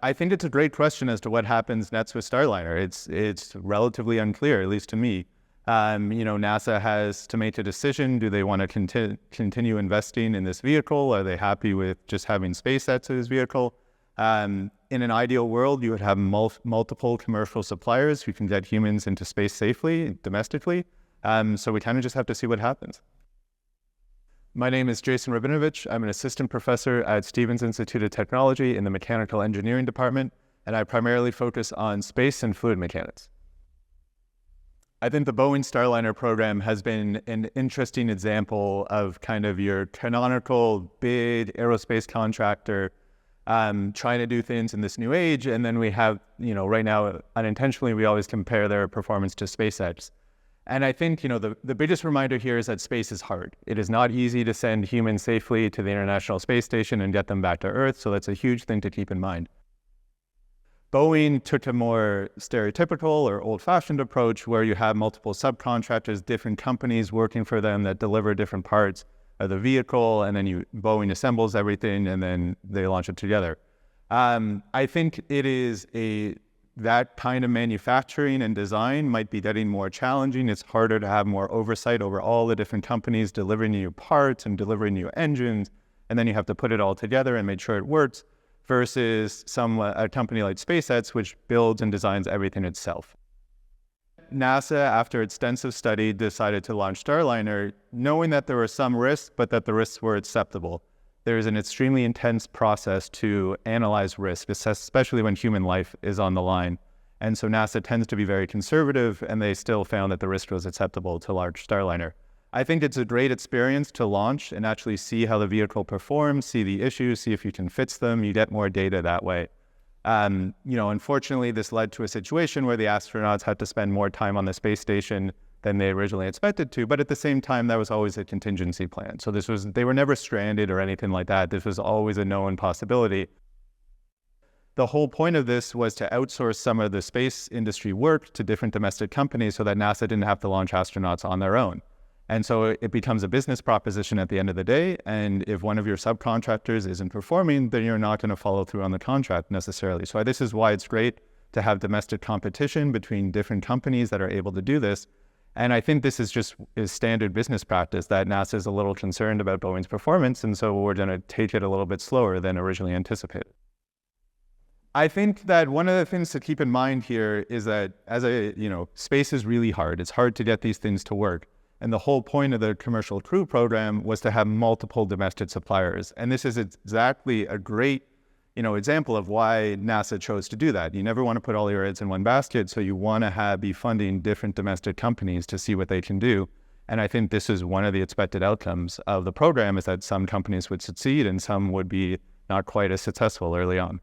I think it's a great question as to what happens next with Starliner. It's relatively unclear, at least to me. NASA has to make a decision. Do they want to continue investing in this vehicle? Are they happy with just having SpaceX as vehicle? In an ideal world, you would have multiple commercial suppliers who can get humans into space safely, domestically. So we kind of just have to see what happens. My name is Jason Rabinovich. I'm an assistant professor at Stevens Institute of Technology in the Mechanical Engineering Department, and I primarily focus on space and fluid mechanics. I think the Boeing Starliner program has been an interesting example of kind of your canonical big aerospace contractor trying to do things in this new age. And then we have, right now, unintentionally, we always compare their performance to SpaceX. And I think, the biggest reminder here is that space is hard. It is not easy to send humans safely to the International Space Station and get them back to Earth. So that's a huge thing to keep in mind. Boeing took a more stereotypical or old-fashioned approach where you have multiple subcontractors, different companies working for them that deliver different parts of the vehicle, and then Boeing assembles everything, and then they launch it together. I think it is that kind of manufacturing and design might be getting more challenging. It's harder to have more oversight over all the different companies delivering you parts and delivering you engines, and then you have to put it all together and make sure it works, versus a company like SpaceX, which builds and designs everything itself. NASA, after extensive study, decided to launch Starliner, knowing that there were some risks, but that the risks were acceptable. There is an extremely intense process to analyze risk, especially when human life is on the line. And so NASA tends to be very conservative, and they still found that the risk was acceptable to launch Starliner. I think it's a great experience to launch and actually see how the vehicle performs, see the issues, see if you can fix them. You get more data that way. Unfortunately, this led to a situation where the astronauts had to spend more time on the space station than they originally expected to, but at the same time, that was always a contingency plan. So they were never stranded or anything like that. This was always a known possibility. The whole point of this was to outsource some of the space industry work to different domestic companies so that NASA didn't have to launch astronauts on their own. And so it becomes a business proposition at the end of the day. And if one of your subcontractors isn't performing, then you're not going to follow through on the contract necessarily. So this is why it's great to have domestic competition between different companies that are able to do this. And I think this is standard business practice, that NASA is a little concerned about Boeing's performance, and so we're going to take it a little bit slower than originally anticipated. I think that one of the things to keep in mind here is that space is really hard. It's hard to get these things to work. And the whole point of the Commercial Crew Program was to have multiple domestic suppliers. And this is exactly a great example of why NASA chose to do that. You never want to put all your eggs in one basket, so you want to be funding different domestic companies to see what they can do. And I think this is one of the expected outcomes of the program, is that some companies would succeed and some would be not quite as successful early on.